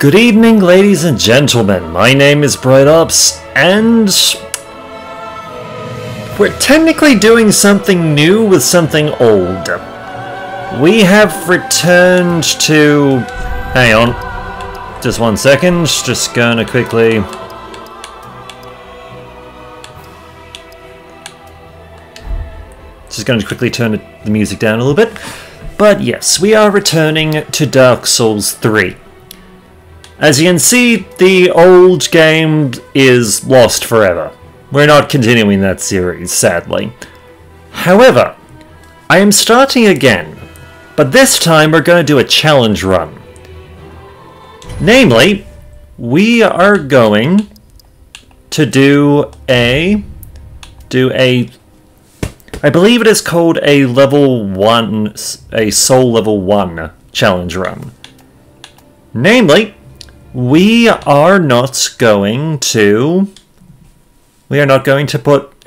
Good evening, ladies and gentlemen. My name is BrightOps, and we're technically doing something new with something old. We have returned to... Hang on. Just 1 second. Just gonna quickly... turn the music down a little bit. But yes, we are returning to Dark Souls 3. As you can see, the old game is lost forever. We're not continuing that series, sadly. However, I am starting again, but this time we're going to do a challenge run. Namely, we are going to do a I believe it is called a Soul Level 1 challenge run. Namely, we are not going to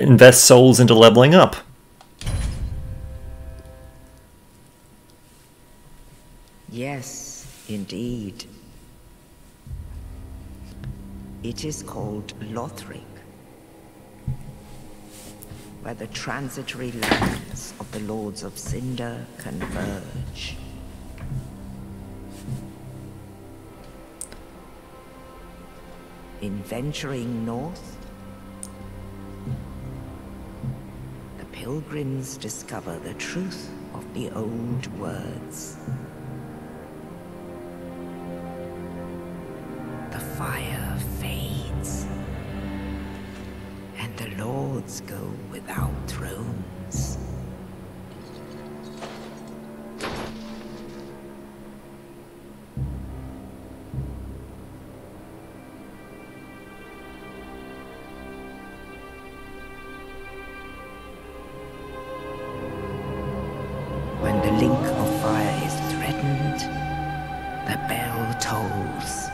invest souls into leveling up. Yes, indeed. It is called Lothric, where the transitory lands of the Lords of Cinder converge. In venturing north, the pilgrims discover the truth of the old words. The fire fades, and the lords go without thrones. When the link of fire is threatened, the bell tolls,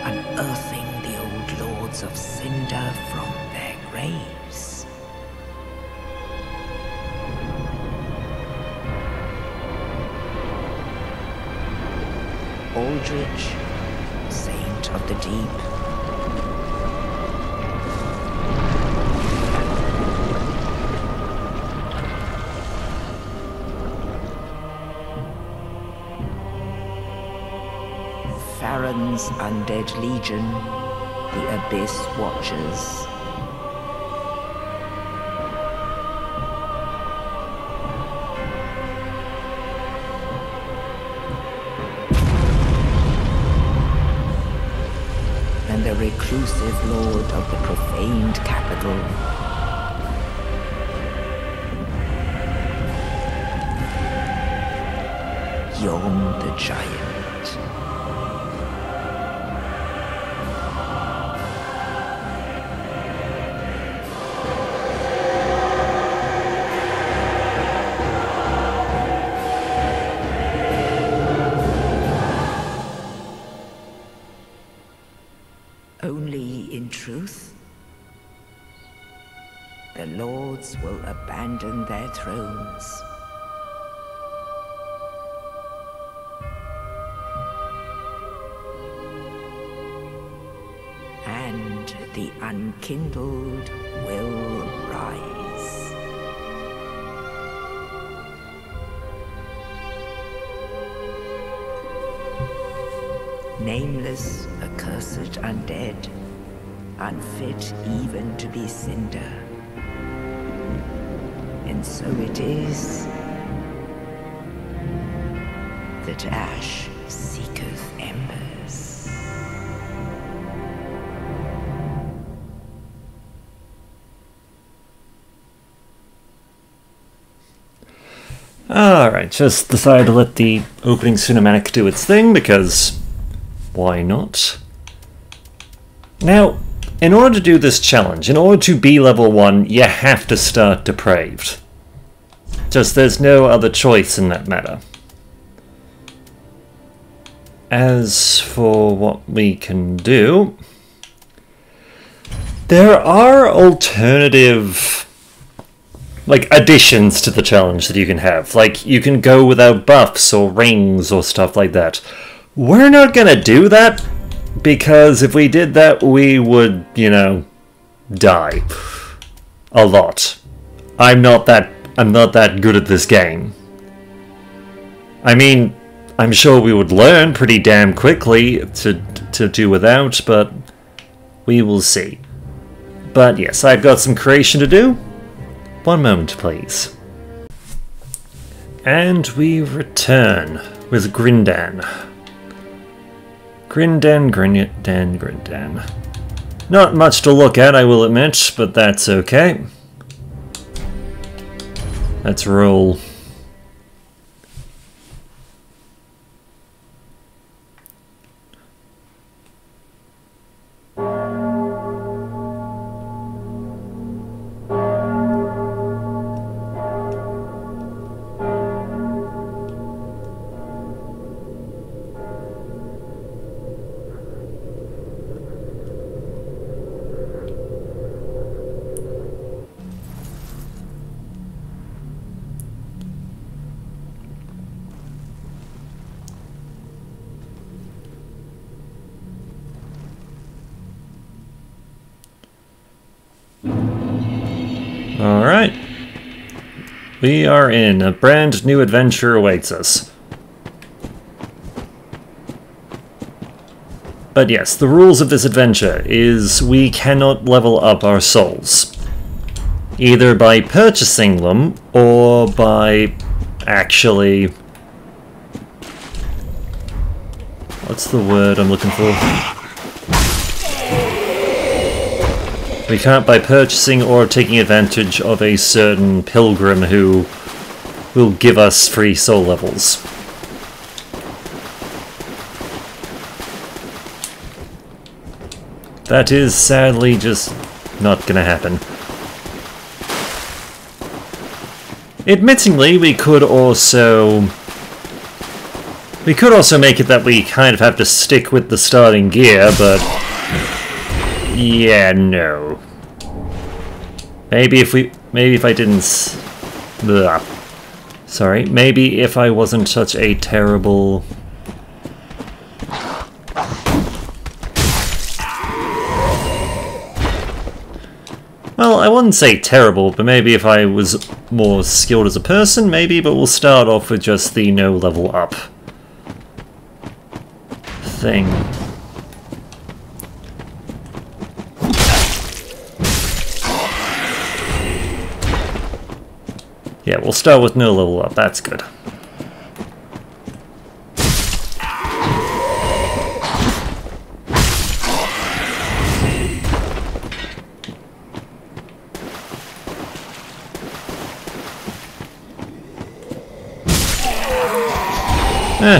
unearthing the old lords of Cinder from their graves. Aldrich, Saint of the Deep, Farron's undead legion, the Abyss Watchers. And the reclusive lord of the profaned capital. Yom the Giant. Only in truth, the lords will abandon their thrones. And the unkindled will rise. Nameless, accursed undead, unfit even to be cinder. And so it is that ash seeketh embers. Alright, just decided to let the opening cinematic do its thing, because why not? Now, in order to do this challenge, in order to be level 1, you have to start depraved. Just there's no other choice in that matter. As for what we can do, there are alternative like additions to the challenge that you can have. Like you can go without buffs or rings or stuff like that. We're not gonna do that, because if we did that, we would, you know, die. A lot. I'm not that good at this game. I mean, I'm sure we would learn pretty damn quickly to do without, but we will see. But yes, I've got some creation to do. One moment, please. And we return with Grindan. Grindan. Not much to look at, I will admit, but that's okay. Let's roll. Alright. We are in. A brand new adventure awaits us. But yes, the rules of this adventure is we cannot level up our souls. Either by purchasing them, or by actually... What's the word I'm looking for? We can't by purchasing or taking advantage of a certain pilgrim who will give us free soul levels. That is sadly just not gonna happen. Admittingly, we could also make it that we kind of have to stick with the starting gear, but yeah, no. Maybe if I didn't sorry, maybe if I wasn't such a terrible... Well, I wouldn't say terrible, but maybe if I was more skilled as a person, maybe, but we'll start off with just the no level up thing. Yeah, we'll start with no level up, that's good.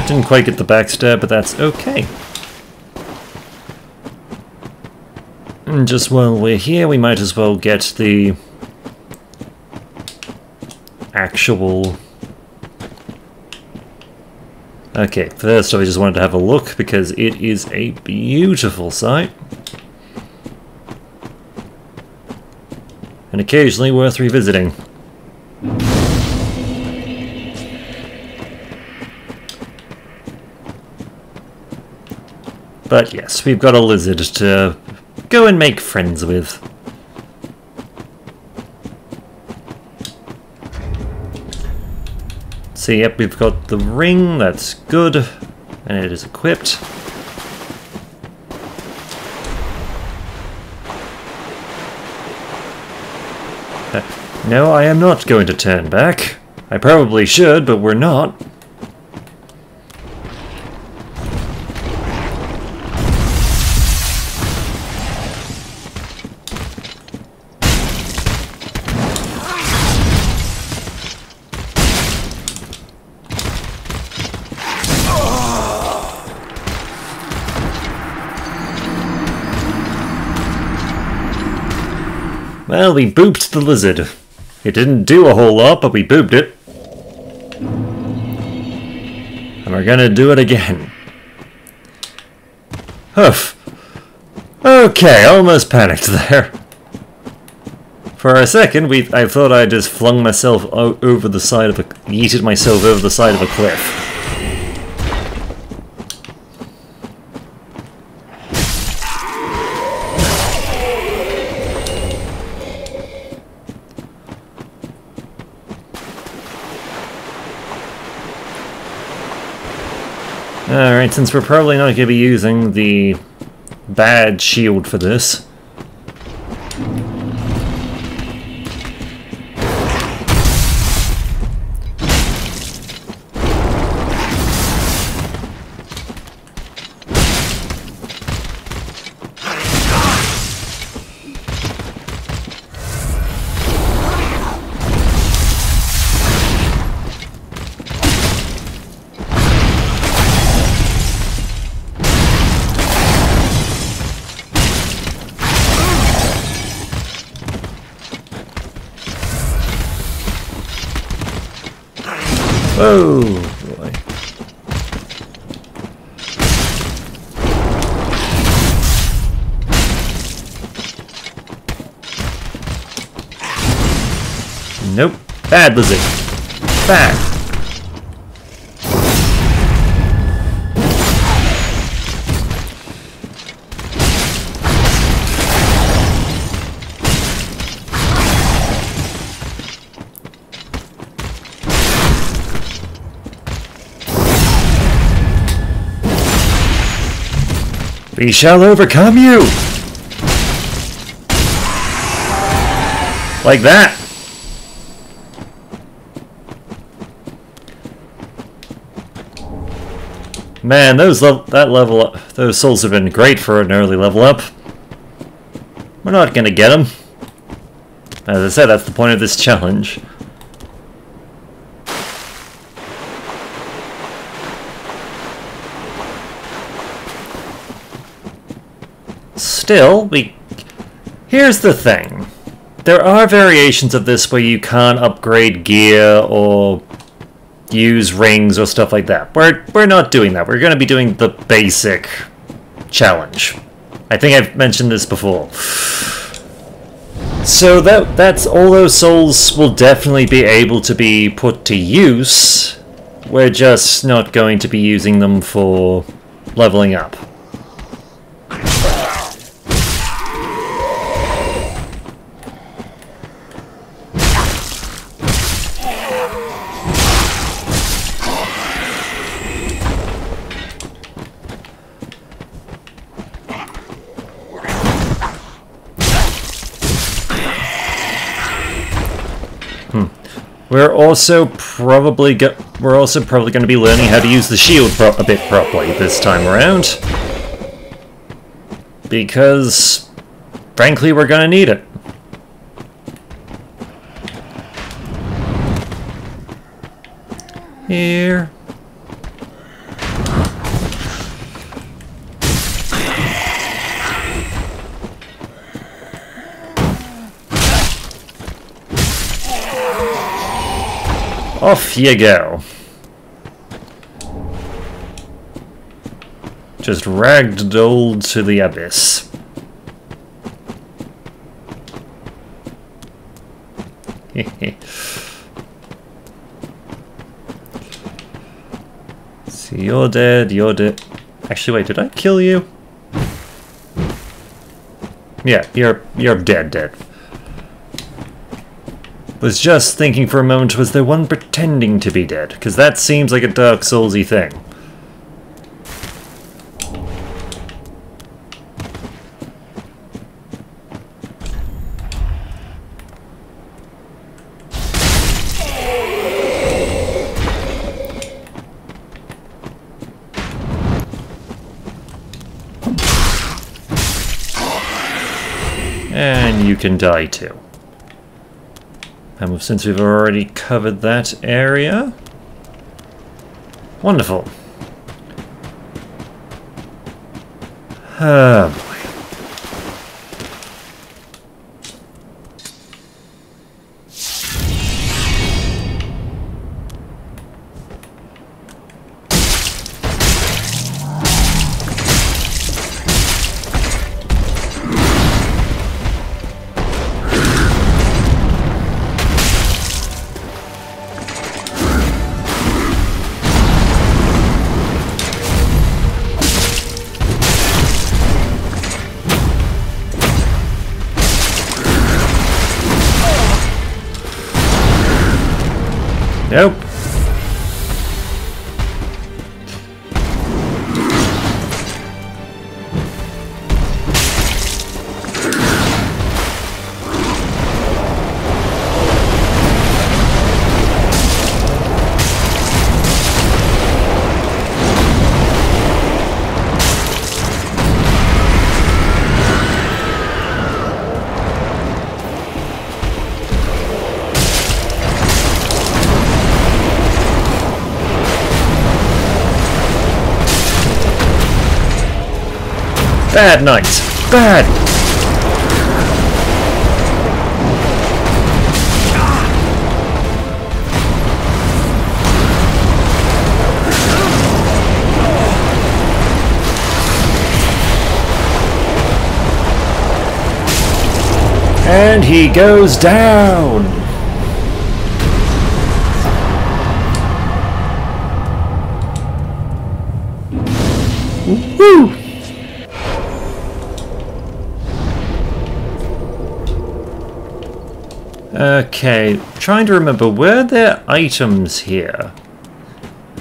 Didn't quite get the backstab, but that's okay. And just while we're here, we might as well get the actual... Okay, first I just wanted to have a look, because it is a beautiful sight. And occasionally worth revisiting. But yes, we've got a lizard to go and make friends with. So yep, we've got the ring, that's good, and it is equipped. No, I am not going to turn back. I probably should, but we're not. Well, we booped the lizard. It didn't do a whole lot, but we booped it. And we're gonna do it again. Oof. Okay, almost panicked there. For a second, I thought I just flung myself over the side of a... yeeted myself over the side of a cliff. Alright, since we're probably not going to be using the bad shield for this. Oh boy. Nope. Bad lizard. Bad. We shall overcome you! Like that! Man, those souls have been great for an early level up. We're not gonna get them. As I said, that's the point of this challenge. Still, here's the thing. There are variations of this where you can't upgrade gear or use rings or stuff like that. We're not doing that. We're going to be doing the basic challenge. I think I've mentioned this before. So that's all those souls will definitely be able to be put to use. We're just not going to be using them for leveling up. We're also probably going to be learning how to use the shield a bit properly this time around, because frankly we're going to need it. Here. Off you go. Just ragdolled to the abyss. See, you're dead, you're dead. Actually, wait, did I kill you? Yeah, you're dead. Was just thinking for a moment, was there one pretending to be dead? Because that seems like a Dark Souls-y thing. And you can die too. And since we've already covered that area... Wonderful. Oh boy. Bad knights! Bad! And he goes down! Woo! Okay, trying to remember, were there items here?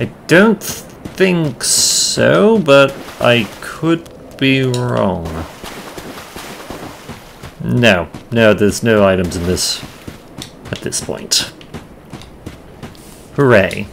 I don't think so, but I could be wrong. No, there's no items in this at this point. Hooray.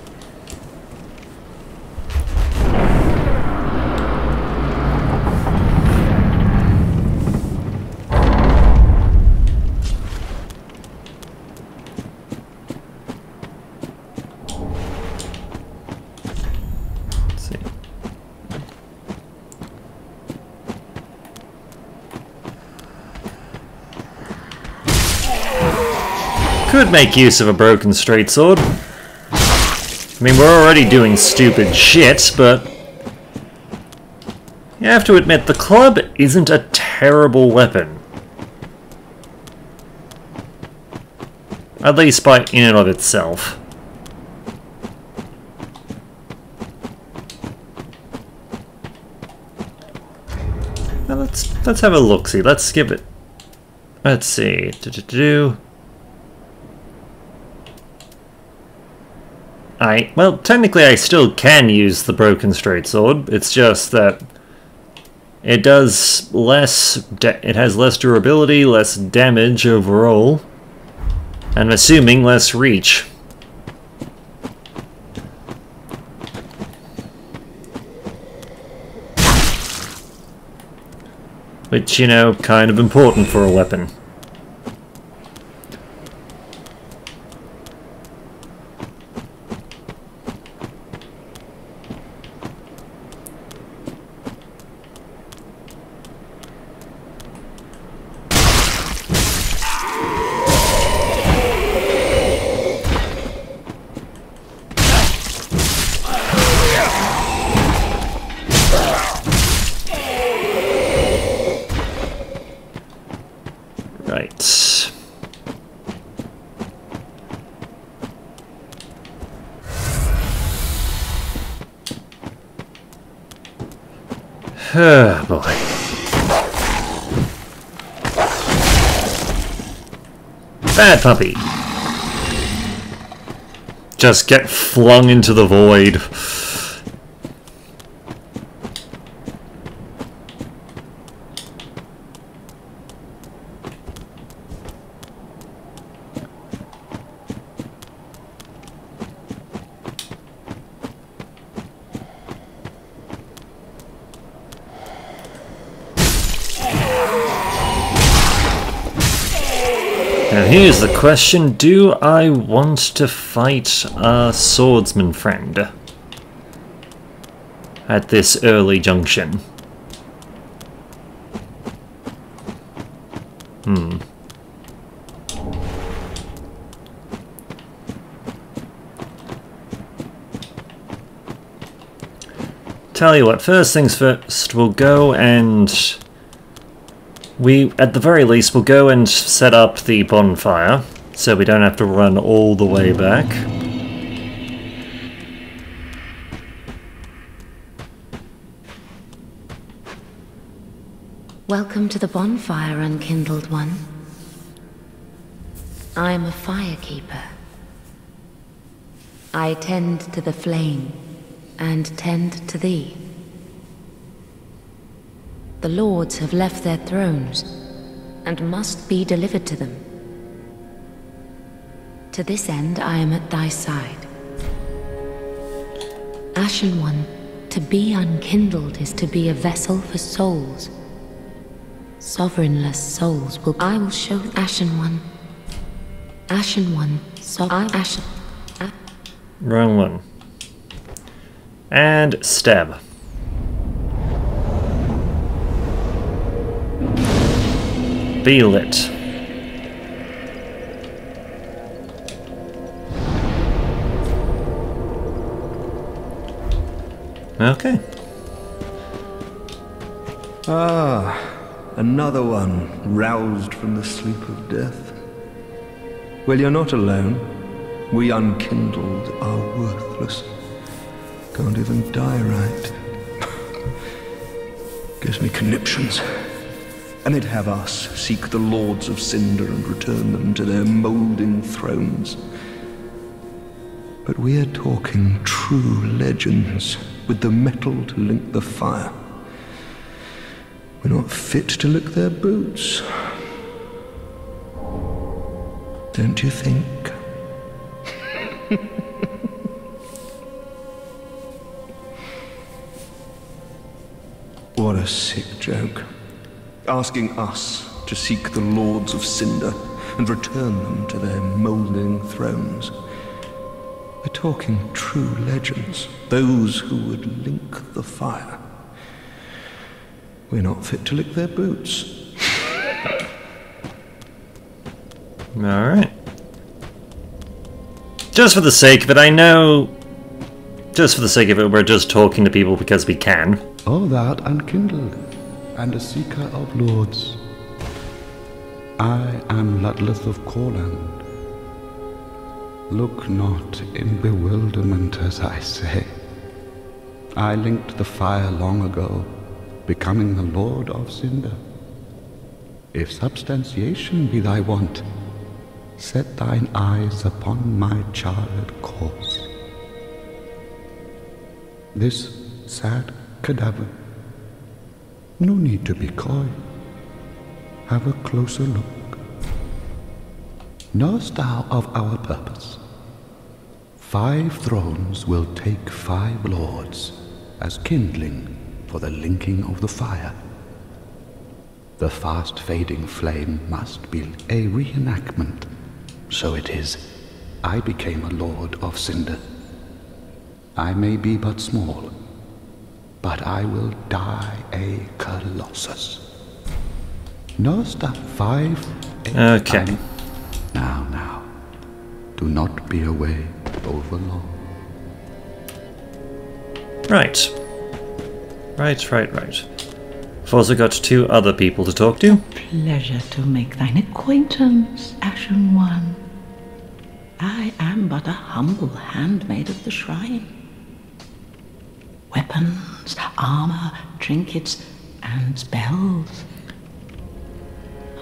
Could make use of a broken straight sword. I mean, we're already doing stupid shit, but you have to admit, the club isn't a terrible weapon. At least by in and of itself. Now let's have a look-see. Let's give it. Let's see. Well, technically I still can use the broken straight sword. It's just that it does less. It has less durability, less damage overall, and I'm assuming less reach. Which, you know, kind of important for a weapon. Right. Oh boy. Bad puppy. Just get flung into the void. Now here's the question, do I want to fight our swordsman friend at this early junction? Tell you what, first things first, we'll go and at the very least, we'll go and set up the bonfire, so we don't have to run all the way back. Welcome to the bonfire, unkindled one. I am a firekeeper. I tend to the flame, and tend to thee. The lords have left their thrones, and must be delivered to them. To this end I am at thy side. Ashen One, to be unkindled is to be a vessel for souls. Sovereignless souls I will show Ashen One. Ashen One, Ashen... Wrong one. And stab. be lit. Okay. Ah, another one roused from the sleep of death. Well, you're not alone. We unkindled are worthless. Can't even die right. Gives me conniptions. And they'd have us seek the lords of Cinder and return them to their moulding thrones. But we're talking true legends, with the metal to link the fire. We're not fit to lick their boots. Don't you think? What a sick joke. Asking us to seek the lords of Cinder and return them to their moulding thrones. We're talking true legends, those who would link the fire. We're not fit to lick their boots. Alright. Just for the sake of it, I know... Just for the sake of it, we're just talking to people because we can. O thou unkindled, and a seeker of lords. I am Ludleth of Corland. Look not in bewilderment as I say. I linked the fire long ago, becoming the Lord of Cinder. If substantiation be thy want, set thine eyes upon my charred corse. This sad cadaver, no need to be coy. Have a closer look. Knowest thou of our purpose? 5 thrones will take 5 lords as kindling for the linking of the fire. The fast-fading flame must be a reenactment. So it is, I became a lord of Cinder. I may be but small, but I will die a colossus. Knowest thou 5? Okay. Now, do not be away over long. Right. I've also got 2 other people to talk to. Pleasure to make thine acquaintance, Ashen One. I am but a humble handmaid of the shrine. Weapons, armor, trinkets, and spells.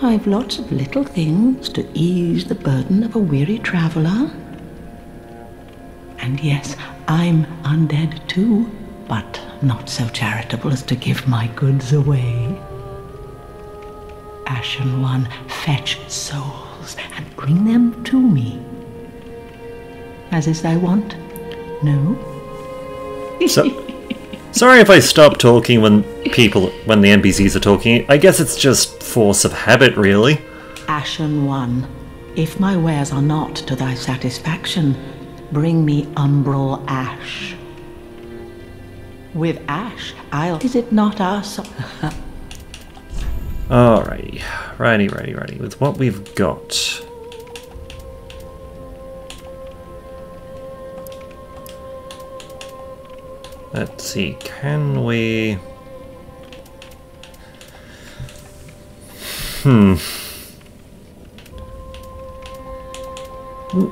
I've lots of little things to ease the burden of a weary traveler. And yes, I'm undead too, but not so charitable as to give my goods away. Ashen One, fetch souls and bring them to me. As is thy wont? No? Sorry if I stop talking when the NPCs are talking. I guess it's just force of habit, really. Ashen One, if my wares are not to thy satisfaction, bring me umbral ash. With ash, Is it not us? Alrighty. Righty. With what we've got. Let's see, can we...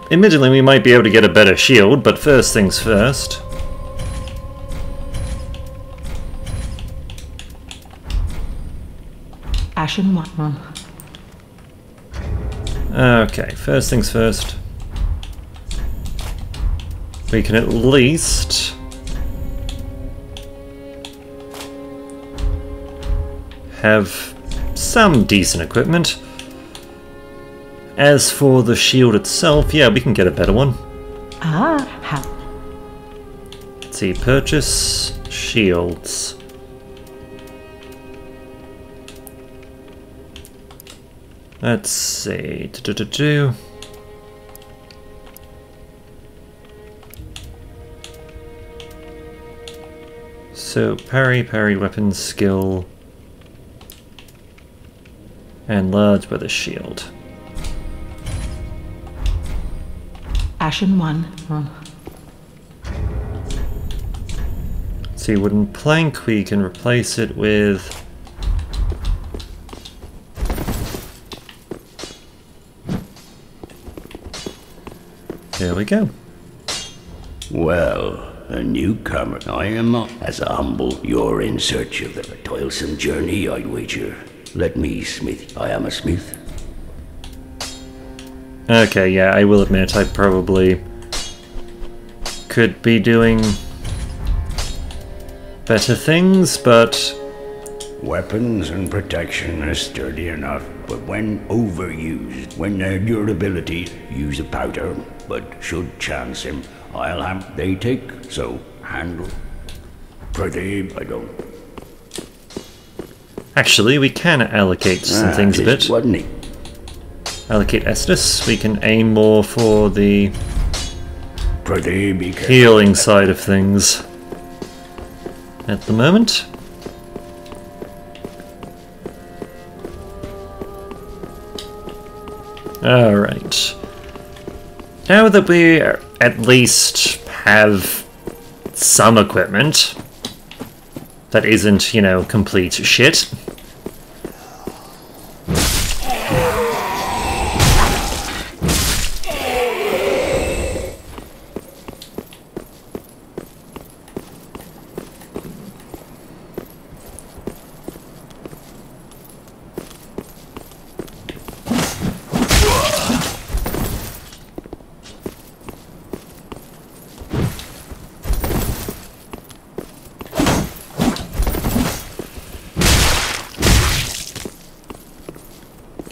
Admittedly, we might be able to get a better shield, but first things first. Ashen One. Okay, first things first. We can at least... have some decent equipment. As for the shield itself, yeah, we can get a better one. How? Let's see, purchase shields. Let's see. So, parry, weapon skill. And large with a shield. Ashen one. See, wooden plank, we can replace it with... There we go. Well, a newcomer. I am not as humble. You're in search of a toilsome journey, I'd wager. Let me smith. I am a smith. Okay, yeah, I will admit I probably could be doing better things, but... Weapons and protection are sturdy enough, but when overused, when their durability, use a powder, but should chance him, I'll have they take, so handle. Pretty, I don't. Actually, we can allocate some things a bit. Wasn't he? Allocate Estus. We can aim more for the Pretty, be careful. healing side of things at the moment. Alright. Now that we at least have some equipment that isn't, you know, complete shit.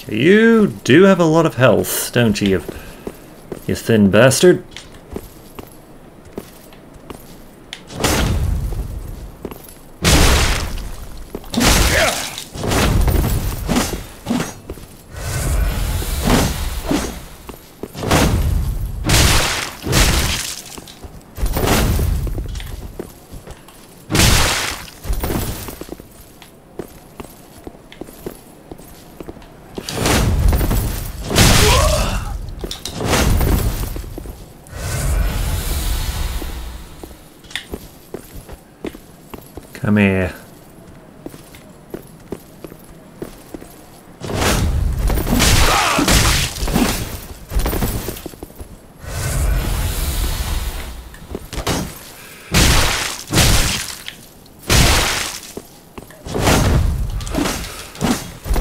You do have a lot of health, don't you, you thin bastard? Come here.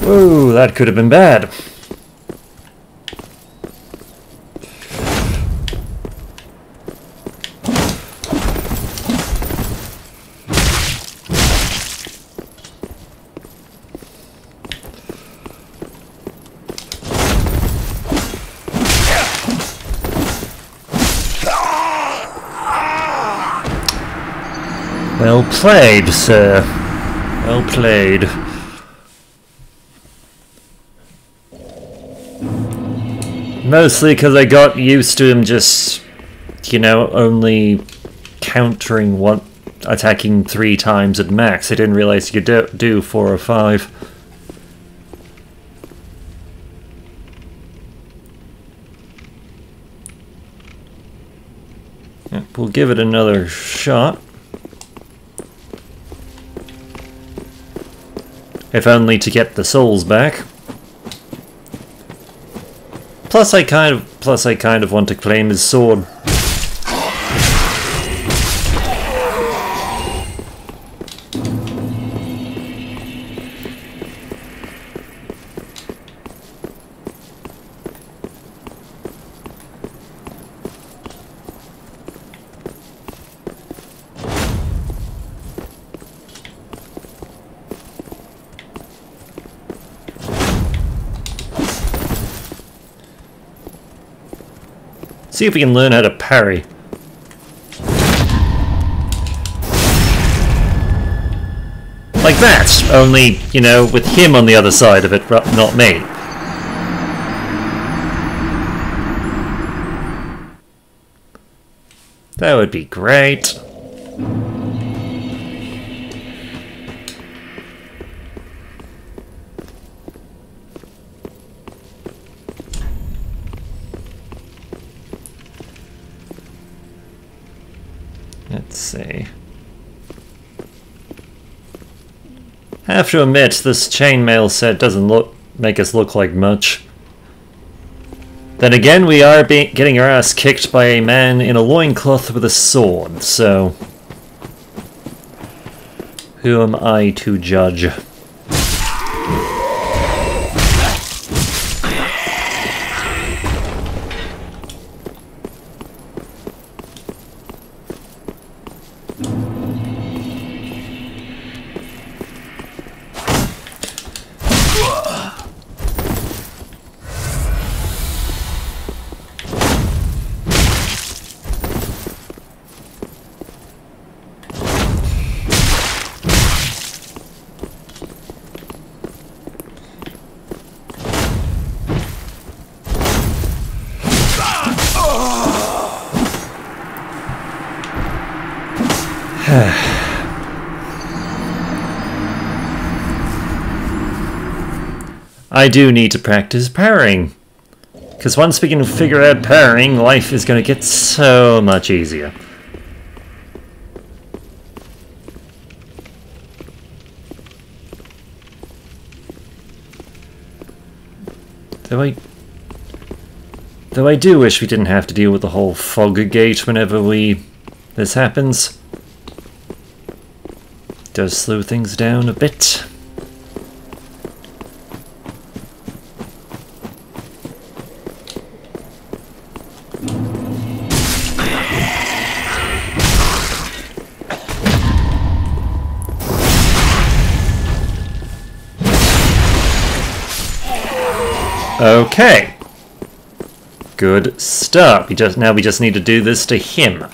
Whoa, that could have been bad. Well played, sir. Well played. Mostly because I got used to him just, you know, only countering one, attacking 3 times at max. I didn't realize you could do 4 or 5. Yep, we'll give it another shot. If only to get the souls back. Plus I kind of want to claim his sword. See if we can learn how to parry. Like that, only, you know, with him on the other side of it, not me. That would be great. Let's see. I have to admit, this chainmail set doesn't make us look like much. Then again, we are getting our ass kicked by a man in a loincloth with a sword, so... who am I to judge? I do need to practice parrying, because once we can figure out parrying, life is going to get so much easier. Though I do wish we didn't have to deal with the whole fog gate whenever this happens. It does slow things down a bit. Okay. Good start. Now we just need to do this to him.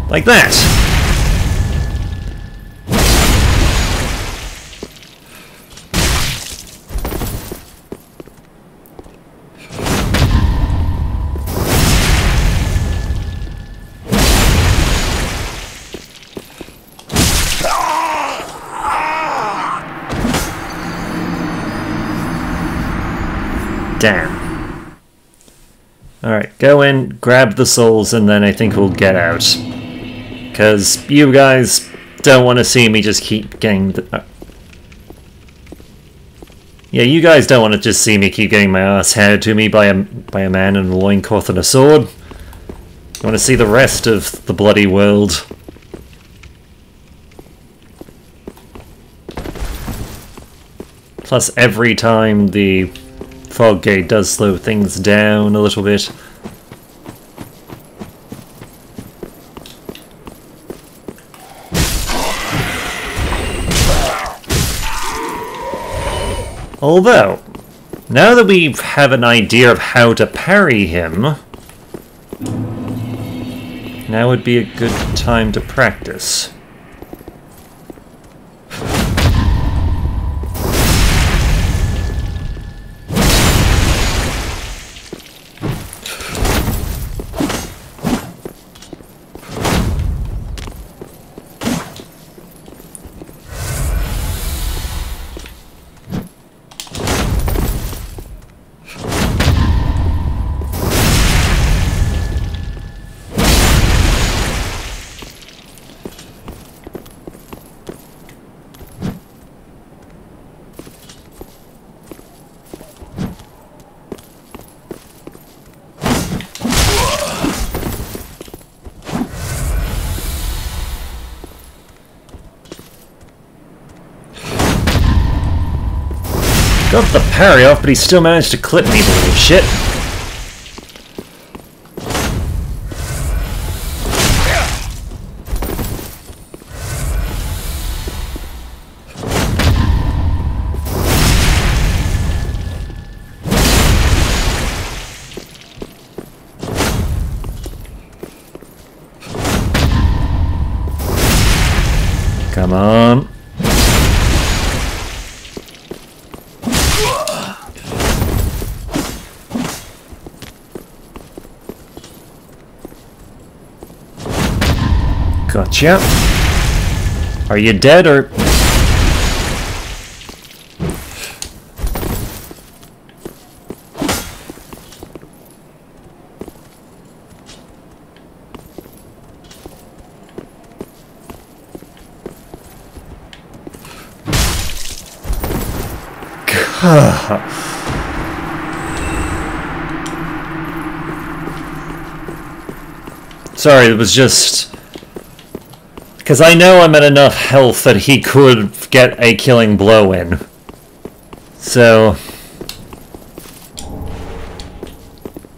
Like that. Damn. Alright, go in, grab the souls, and then I think we'll get out. Because you guys don't want to see me just keep getting the... Yeah, you guys don't want to just see me keep getting my ass handed to me by a man in a loincloth and a sword. You want to see the rest of the bloody world. Plus, every time the fog gate does slow things down a little bit. Although, now that we have an idea of how to parry him, now would be a good time to practice. Got the parry off, but he still managed to clip me, the little shit. Come on. Gotcha. Are you dead or... Sorry, it was just... Because I know I'm at enough health that he could get a killing blow in. So...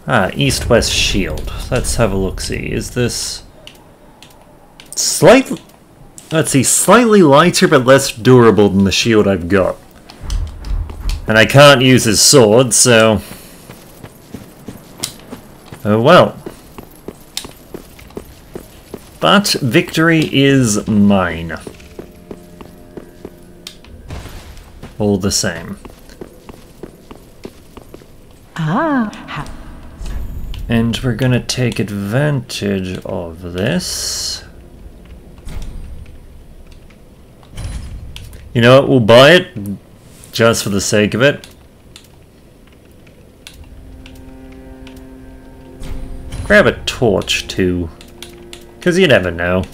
East-West shield. Let's have a look-see. Is this... Slightly... Let's see, slightly lighter but less durable than the shield I've got. And I can't use his sword, so... Oh well. But victory is mine. All the same. And we're gonna take advantage of this. You know what, we'll buy it. Just for the sake of it. Grab a torch too. Because you never know.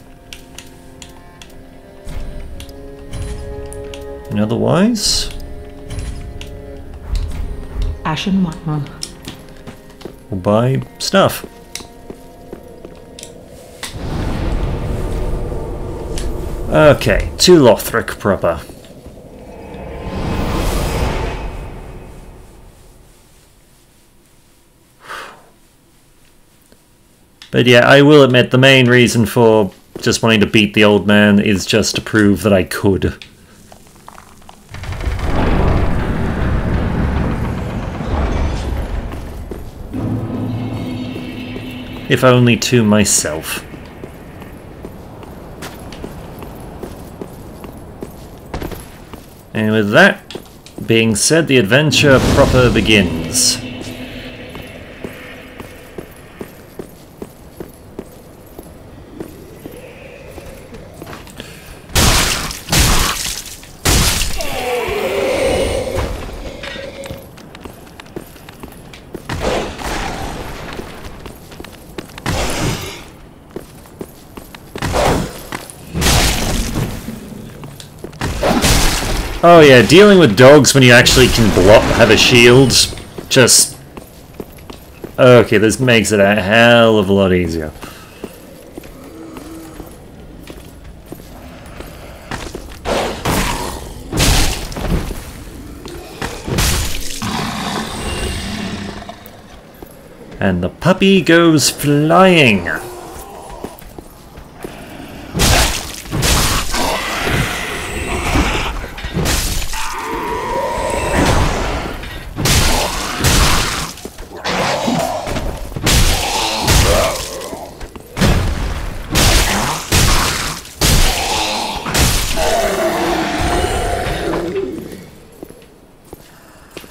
And otherwise... Ashen one. We'll buy stuff. Okay, to Lothric proper. But yeah, I will admit the main reason for just wanting to beat the old man is just to prove that I could. If only to myself. And with that being said, the adventure proper begins. Oh yeah, dealing with dogs when you actually can block, have a shield, just... Okay, this makes it a hell of a lot easier. And the puppy goes flying.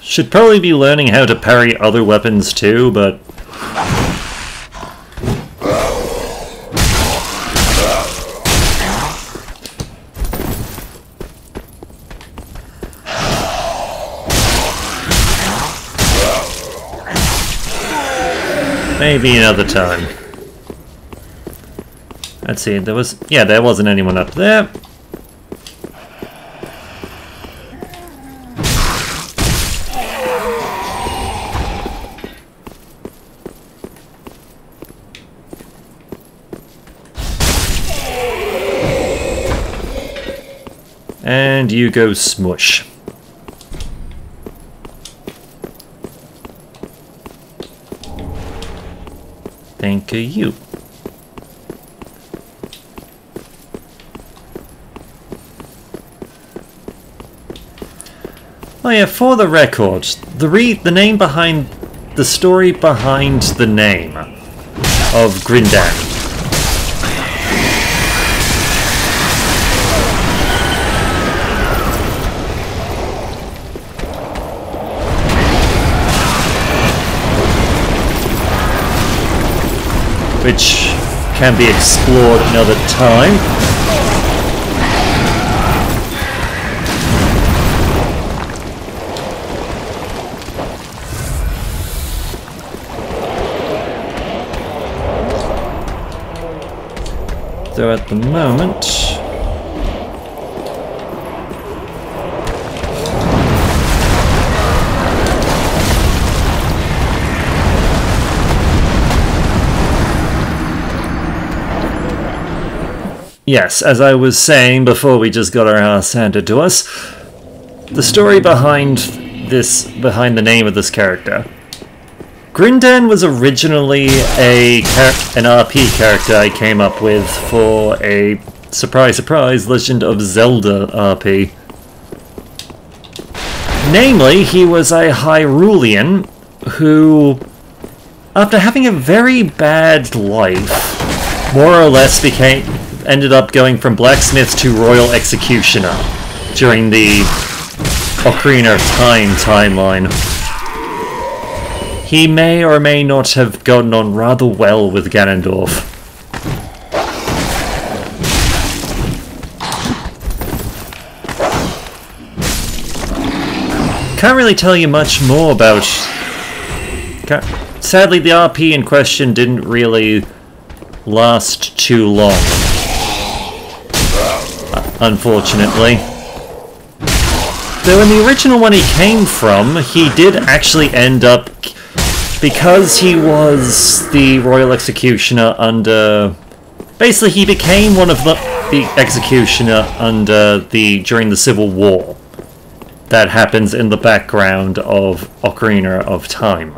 Should probably be learning how to parry other weapons too, but... Maybe another time. Let's see, there was... Yeah, there wasn't anyone up there. And you go smush. Thank you. Oh yeah, for the record, the name behind... the story behind the name of Grindan. Which can be explored another time. So at the moment... Yes, as I was saying before we just got our ass handed to us, the story behind the name of this character. Grindan was originally an RP character I came up with for a surprise surprise Legend of Zelda RP. Namely, he was a Hyrulean who, after having a very bad life, more or less ended up going from blacksmith to royal executioner during the Ocarina of Time timeline. He may or may not have gotten on rather well with Ganondorf. Can't really tell you much more about... Sadly, the RP in question didn't really last too long. Unfortunately. Though in the original one he came from, he did actually end up... Because he was the royal executioner under... Basically, he became one of the executioner during the Civil War. That happens in the background of Ocarina of Time.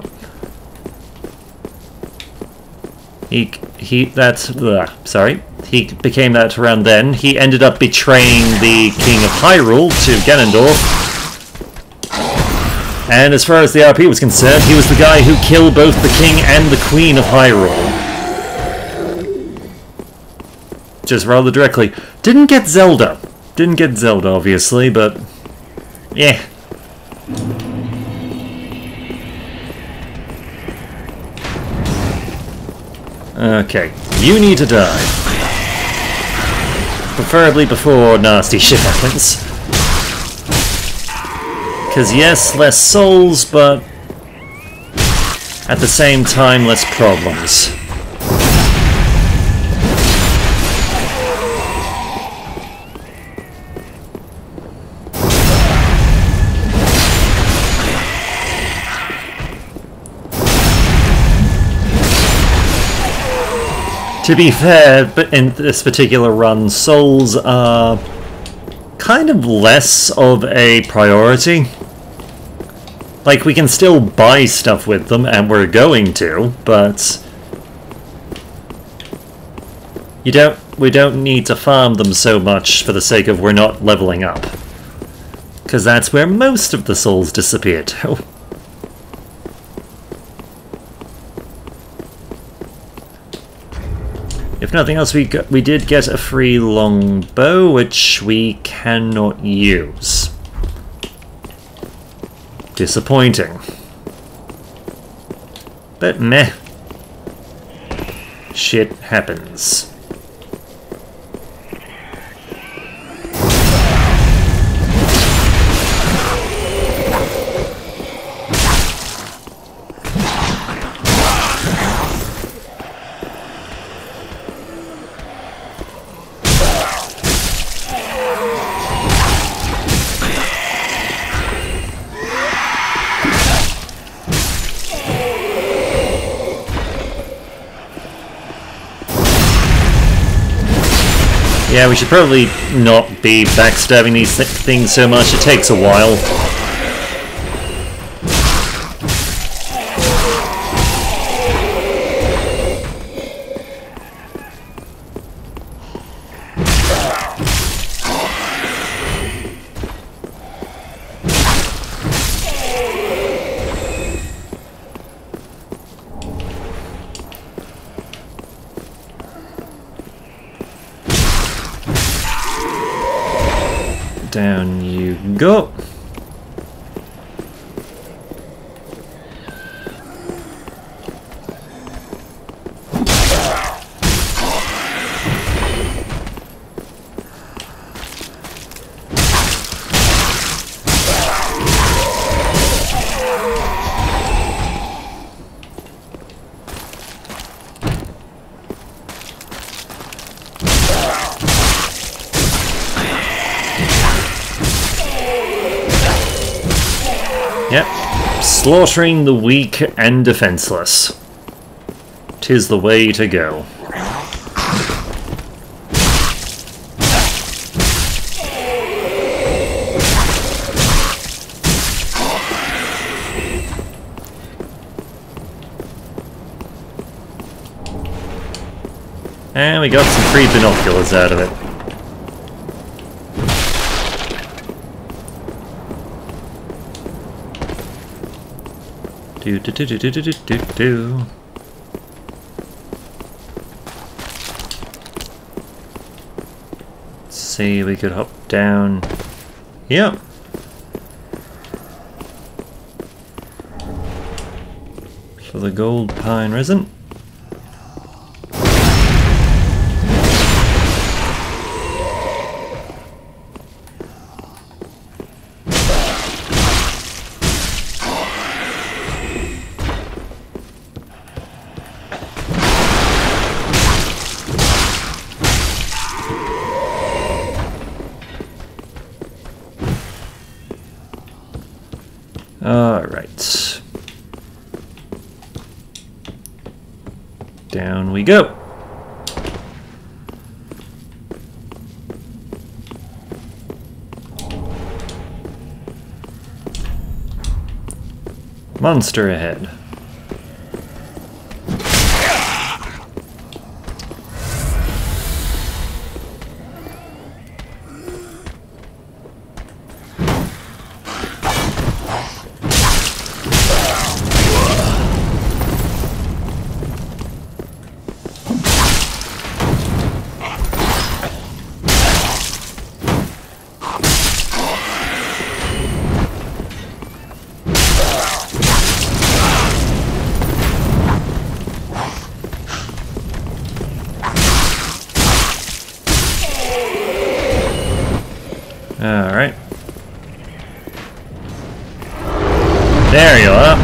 He became that around then. He ended up betraying the King of Hyrule to Ganondorf. And as far as the RP was concerned, he was the guy who killed both the King and the Queen of Hyrule. Just rather directly. Didn't get Zelda. Didn't get Zelda, obviously, but... yeah. Okay, you need to die. Preferably before nasty shit happens. Because yes, less souls, but at the same time, less problems. To be fair, but in this particular run, souls are kind of less of a priority. Like, we can still buy stuff with them, and we're going to, but we don't need to farm them so much for the sake of we're not leveling up. Because that's where most of the souls disappear to. If nothing else, we did get a free longbow, which we cannot use. Disappointing. But meh. Shit happens. Yeah, we should probably not be backstabbing these things so much. It takes a while. Down you go. Yep. Slaughtering the weak and defenseless. 'Tis the way to go. And we got some free binoculars out of it. Do do do do do do do do. Let's see, we could hop down. Yep. For the gold pine resin. Alright. Down we go. Monster ahead. Alright. There you are.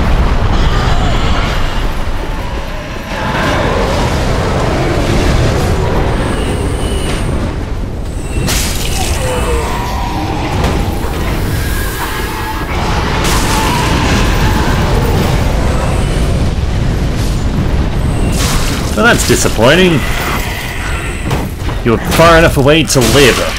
Well, that's disappointing. You're far enough away to live.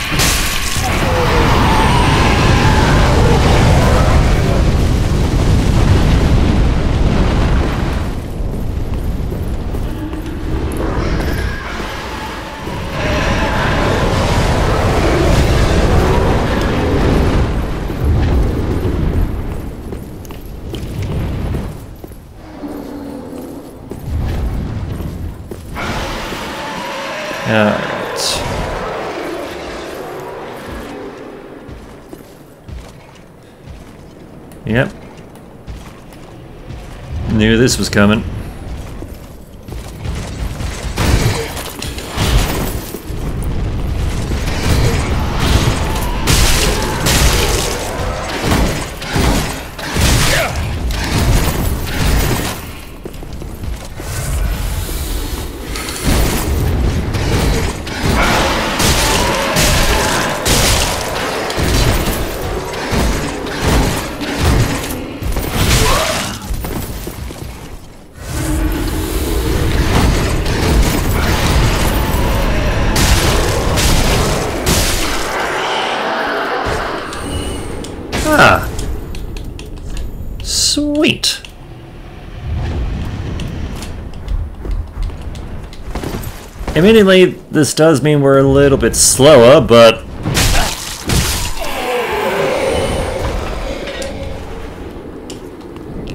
Alright. Yep. Knew this was coming. Ah. Sweet. Immediately, this does mean we're a little bit slower, but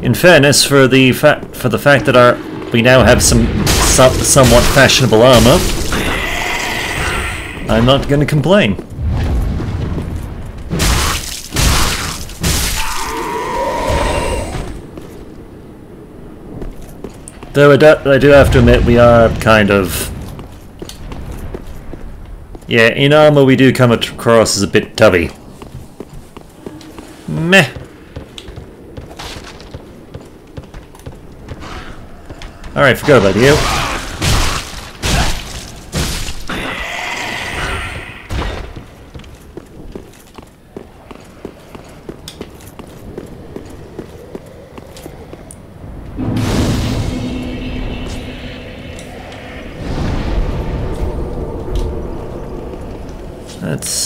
in fairness, for the fact that we now have somewhat fashionable armor, I'm not going to complain. Though I do have to admit, we are kind of... Yeah, in armor we do come across as a bit tubby. Meh. Alright, forgot about you.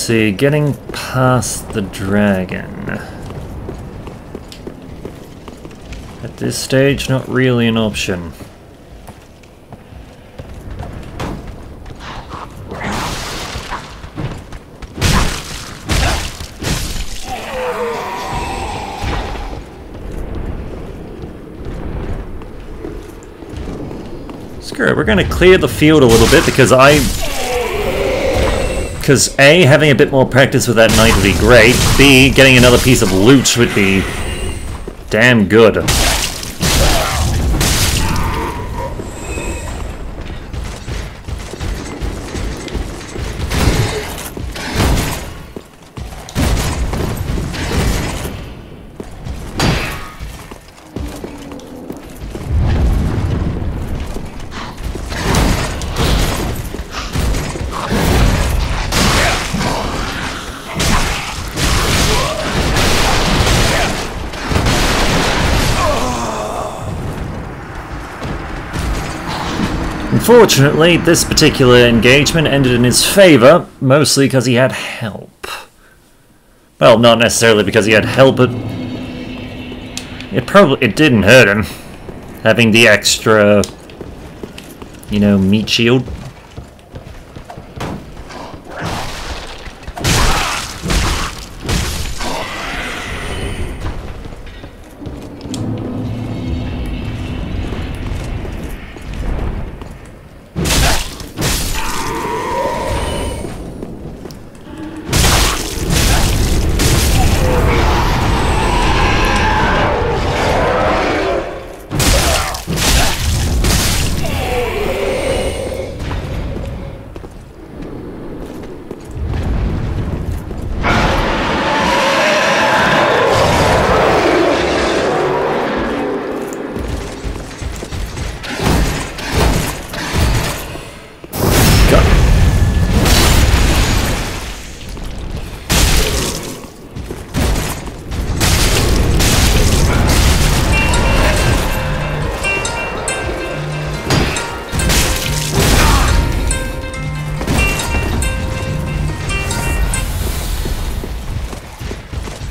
see, getting past the dragon. At this stage, not really an option. Screw it, we're gonna clear the field a little bit because A, having a bit more practice with that knight would be great. B, getting another piece of loot would be damn good. Unfortunately, this particular engagement ended in his favor, mostly because he had help. Well, not necessarily because he had help, but it didn't hurt him having the extra, you know, meat shield.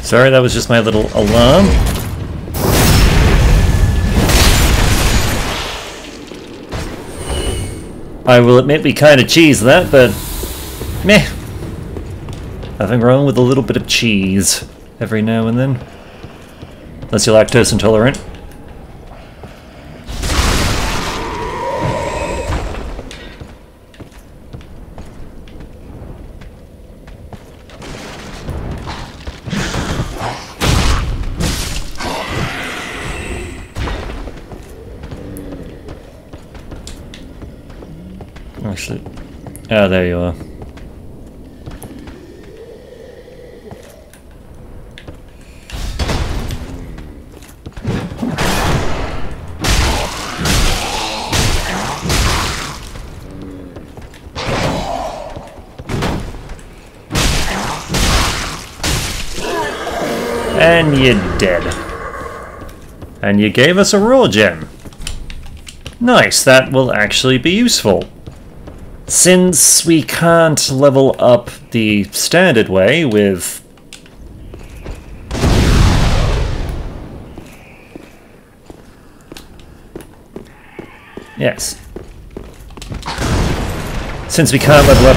Sorry, that was just my little alarm. I will admit we kind of cheesed that, but meh. Nothing wrong with a little bit of cheese every now and then. Unless you're lactose intolerant. Actually, oh, there you are. And you're dead. And you gave us a raw gem. Nice, that will actually be useful. Since we can't level up the standard way with... Yes. Since we can't level up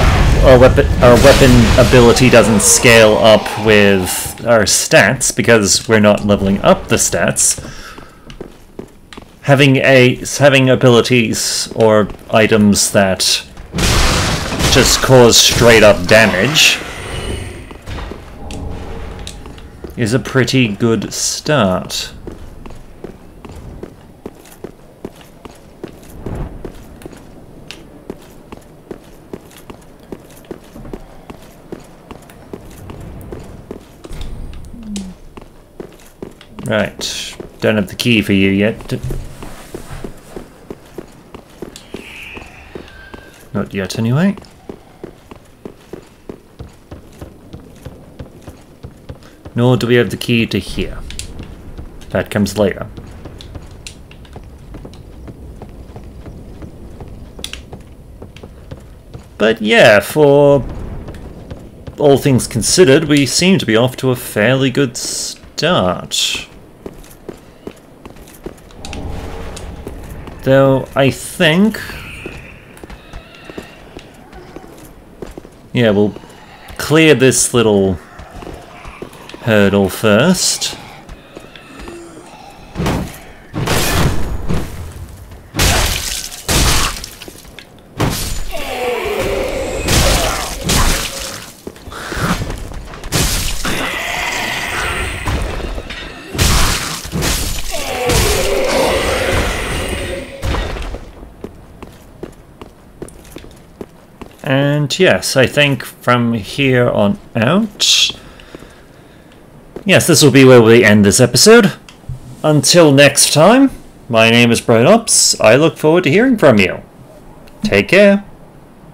our weapon ability doesn't scale up with our stats because we're not leveling up the stats. Having abilities or items that just cause straight up damage is a pretty good start. Right, don't have the key for you yet. Not yet, anyway. Nor do we have the key to here. That comes later. But yeah, for all things considered, we seem to be off to a fairly good start. Though, I think... yeah, we'll clear this little hurdle first. And yes, I think from here on out... yes, this will be where we end this episode. Until next time, my name is Brian Ops. I look forward to hearing from you. Take care.